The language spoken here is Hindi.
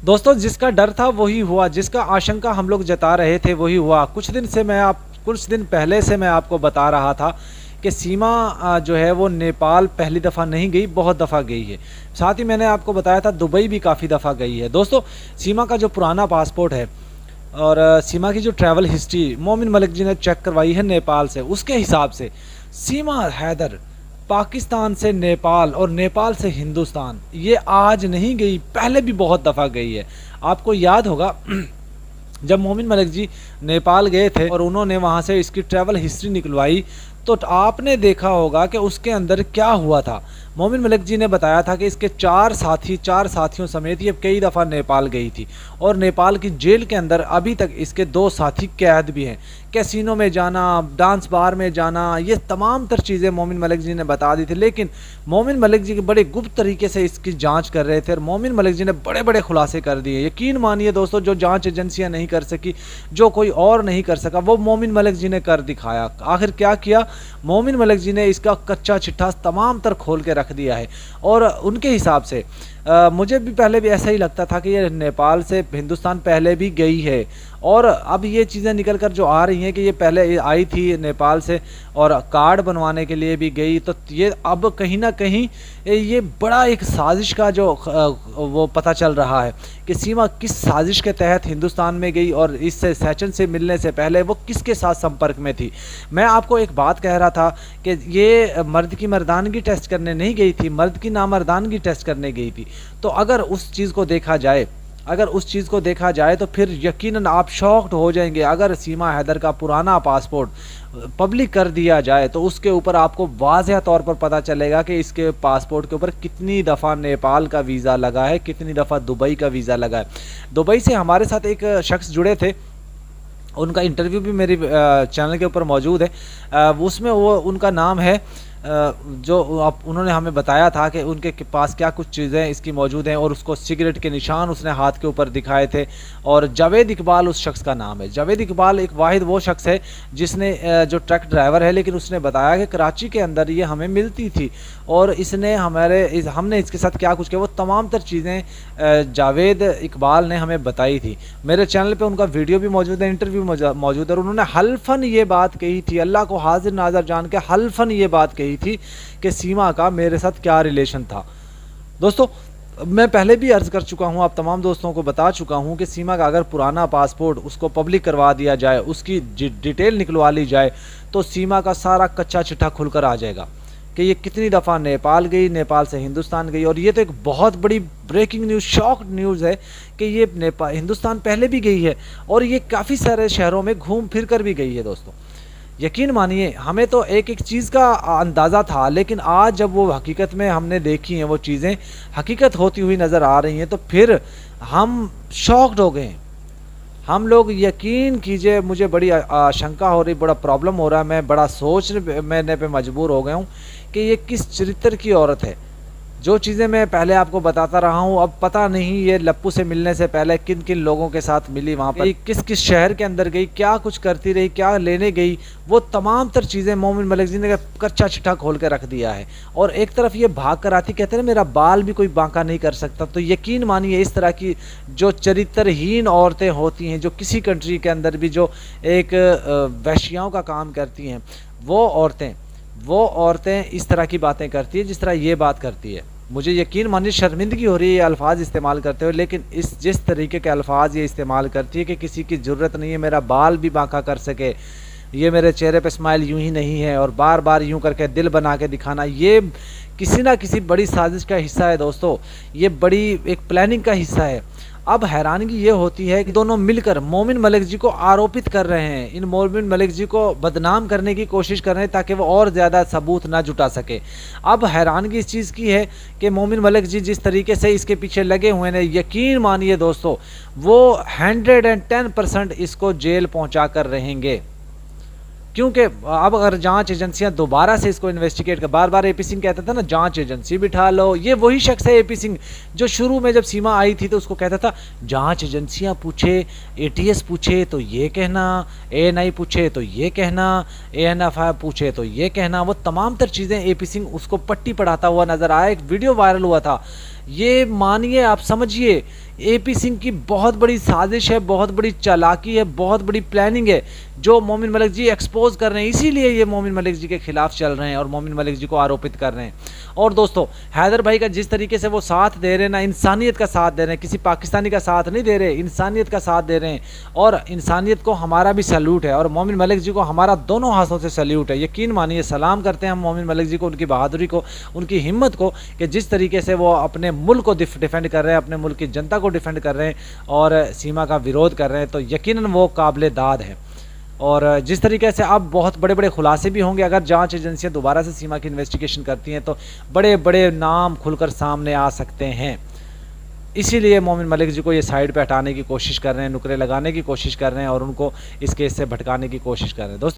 दोस्तों, जिसका डर था वही हुआ, जिसका आशंका हम लोग जता रहे थे वही हुआ। कुछ दिन पहले से मैं आपको बता रहा था कि सीमा जो है वो नेपाल पहली दफ़ा नहीं गई, बहुत दफ़ा गई है। साथ ही मैंने आपको बताया था दुबई भी काफ़ी दफ़ा गई है। दोस्तों, सीमा का जो पुराना पासपोर्ट है और सीमा की जो ट्रैवल हिस्ट्री मोमिन मलिक जी ने चेक करवाई है नेपाल से, उसके हिसाब से सीमा हैदर पाकिस्तान से नेपाल और नेपाल से हिंदुस्तान ये आज नहीं गई, पहले भी बहुत दफ़ा गई है। आपको याद होगा जब मोमिन मलिक जी नेपाल गए थे और उन्होंने वहाँ से इसकी ट्रैवल हिस्ट्री निकलवाई, तो आपने देखा होगा कि उसके अंदर क्या हुआ था। मोमिन मलिक जी ने बताया था कि इसके चार साथियों समेत ये कई दफ़ा नेपाल गई थी और नेपाल की जेल के अंदर अभी तक इसके 2 साथी कैद भी हैं। कैसीनो में जाना, डांस बार में जाना, ये तमाम तर चीज़ें मोमिन मलिक जी ने बता दी थी। लेकिन मोमिन मलिक जी बड़े गुप्त तरीके से इसकी जांच कर रहे थे और मोमिन मलिक जी ने बड़े बड़े खुलासे कर दिए। यकीन मानिए दोस्तों, जो जांच एजेंसियां नहीं कर सकी, जो कोई और नहीं कर सका, वो मोमिन मलिक जी ने कर दिखाया। आखिर क्या किया, मोमिन मलिक जी ने इसका कच्चा चिट्ठा तमाम तर खोल के रख दिया है। और उनके हिसाब से मुझे भी पहले भी ऐसा ही लगता था कि ये नेपाल से हिंदुस्तान पहले भी गई है, और अब ये चीज़ें निकल कर जो आ रही हैं कि ये पहले आई थी नेपाल से और कार्ड बनवाने के लिए भी गई, तो ये अब कहीं ना कहीं ये बड़ा एक साजिश का जो वो पता चल रहा है कि सीमा किस साजिश के तहत हिंदुस्तान में गई और इससे सैचन से मिलने से पहले वो किसके साथ संपर्क में थी। मैं आपको एक बात कह रहा था कि ये मर्द की मर्दानगी टेस्ट करने नहीं गई थी, मर्द की नामर्दानगी टेस्ट करने गई थी। तो अगर उस चीज़ को देखा जाए तो फिर यकीनन आप शॉक्ड हो जाएंगे। अगर सीमा हैदर का पुराना पासपोर्ट पब्लिक कर दिया जाए तो उसके ऊपर आपको वाज़ेह तौर पर पता चलेगा कि इसके पासपोर्ट के ऊपर कितनी दफ़ा नेपाल का वीज़ा लगा है, कितनी दफ़ा दुबई का वीज़ा लगा है। दुबई से हमारे साथ एक शख्स जुड़े थे, उनका इंटरव्यू भी मेरी चैनल के ऊपर मौजूद है। उसमें वो उनका नाम है जो उन्होंने हमें बताया था कि उनके पास क्या कुछ चीज़ें इसकी मौजूद हैं और उसको सिगरेट के निशान उसने हाथ के ऊपर दिखाए थे। और जावेद इकबाल उस शख्स का नाम है। जावेद इकबाल एक वाहिद वो शख्स है जिसने जो ट्रक ड्राइवर है, लेकिन उसने बताया कि कराची के अंदर ये हमें मिलती थी और इसने हमने इसके साथ क्या कुछ किया, वो तमाम तर चीज़ें जावेद इकबाल ने हमें बताई थी। मेरे चैनल पर उनका वीडियो भी मौजूद है, इंटरव्यू मौजूद है और उन्होंने हल्फन ये बात कही थी, अल्लाह को हाजिर नाज़र जान के हल्फन ये बात कही थी कि सीमा का मेरे साथ क्या रिलेशन था। दोस्तों, मैं पहले भी अर्ज़ कर चुका हूं, आप तमाम दोस्तों को बता चुका हूं कि सीमा का अगर पुराना पासपोर्ट उसको पब्लिक करवा दिया जाए, उसकी डिटेल निकलवा ली जाए, तो सीमा का सारा कच्चा चिट्ठा खुलकर आ जाएगा कि ये कितनी दफ़ा नेपाल गई, नेपाल से हिंदुस्तान गई। और ये तो एक बहुत बड़ी ब्रेकिंग न्यूज़, शॉक्ड न्यूज़ है कि ये हिंदुस्तान पहले भी गई है और ये काफ़ी सारे शहरों में घूम फिर कर भी गई है। दोस्तों, यकीन मानिए, हमें तो एक एक चीज़ का अंदाज़ा था, लेकिन आज जब वो हकीकत में हमने देखी हैं, वो चीज़ें हकीकत होती हुई नज़र आ रही हैं, तो फिर हम शॉक्ड हो गए। हम लोग, यकीन कीजिए, मुझे बड़ी आशंका हो रही, बड़ा प्रॉब्लम हो रहा है, मैं बड़ा मैंने पे मजबूर हो गया हूँ कि ये किस चरित्र की औरत है। जो चीज़ें मैं पहले आपको बताता रहा हूँ, अब पता नहीं ये लप्पू से मिलने से पहले किन किन लोगों के साथ मिली, वहाँ पर किस किस शहर के अंदर गई, क्या कुछ करती रही, क्या लेने गई, वो तमाम तर चीज़ें मोमिन मलिक जी ने कच्चा चिट्ठा खोल के रख दिया है। और एक तरफ ये भाग कर आती, कहते हैं मेरा बाल भी कोई बांका नहीं कर सकता। तो यकीन मानिए, इस तरह की जो चरित्रहीन औरतें होती हैं, जो किसी कंट्री के अंदर भी जो एक वैश्याओं का काम करती हैं, वो औरतें इस तरह की बातें करती है जिस तरह ये बात करती है। मुझे यकीन मानिए शर्मिंदगी हो रही है ये अल्फाज इस्तेमाल करते हुए, लेकिन जिस तरीके के अल्फाज ये इस्तेमाल करती है कि किसी की ज़रूरत नहीं है मेरा बाल भी बांका कर सके, ये मेरे चेहरे पे स्माइल यूं ही नहीं है, और बार बार यूं करके दिल बना के दिखाना, ये किसी ना किसी बड़ी साजिश का हिस्सा है। दोस्तों, ये बड़ी एक प्लानिंग का हिस्सा है। अब हैरानगी ये होती है कि दोनों मिलकर मोमिन मलिक जी को आरोपित कर रहे हैं, इन मोमिन मलिक जी को बदनाम करने की कोशिश कर रहे हैं ताकि वो और ज़्यादा सबूत ना जुटा सके। अब हैरानगी इस चीज़ की है कि मोमिन मलिक जी जिस तरीके से इसके पीछे लगे हुए हैं, यकीन मानिए दोस्तों, वो 110% इसको जेल पहुँचा कर रहेंगे। क्योंकि अब अगर जांच एजेंसियां दोबारा से इसको इन्वेस्टिगेट कर, बार बार एपी सिंह कहता था ना जांच एजेंसी बिठा लो, ये वही शख्स है एपी सिंह जो शुरू में जब सीमा आई थी तो उसको कहता था जांच एजेंसियां पूछे, एटीएस पूछे तो ये कहना, एएनआई पूछे तो ये कहना, एएनएफआई पूछे तो ये कहना। वो तमाम तर चीज़ें एपी सिंह उसको पट्टी पढ़ाता हुआ नजर आया, एक वीडियो वायरल हुआ था। ये मानिए, आप समझिए एपी सिंह की बहुत बड़ी साजिश है, बहुत बड़ी चालाकी है, बहुत बड़ी प्लानिंग है जो मोमिन मलिक जी एक्सपोज कर रहे हैं। इसीलिए ये मोमिन मलिक जी के खिलाफ चल रहे हैं और मोमिन मलिक जी को आरोपित कर रहे हैं। और दोस्तों, हैदर भाई का जिस तरीके से वो साथ दे रहे हैं ना, इंसानियत का साथ दे रहे हैं, किसी पाकिस्तानी का साथ नहीं दे रहे, इंसानियत का साथ दे रहे हैं। और इंसानियत को हमारा भी सैल्यूट है और मोमिन मलिक जी को हमारा दोनों हाथों से सैल्यूट है। यकीन मानिए, सलाम करते हैं हम मोमिन मलिक जी को, उनकी बहादुरी को, उनकी हिम्मत को, कि जिस तरीके से वो अपने मुल्क को डिफेंड कर रहे हैं, अपने मुल्क की जनता को डिफेंड कर रहे हैं और सीमा का विरोध कर रहे हैं, तो यकीनन वो काबिल दाद है। और जिस तरीके से अब बहुत बड़े बड़े खुलासे भी होंगे, अगर जांच एजेंसियां दोबारा से सीमा की इन्वेस्टिगेशन करती हैं तो बड़े बड़े नाम खुलकर सामने आ सकते हैं। इसीलिए मोमिन मलिक जी को ये साइड पे हटाने की कोशिश कर रहे हैं, नुकरे लगाने की कोशिश कर रहे हैं और उनको इस केस से भटकाने की कोशिश कर रहे हैं। दोस्तों,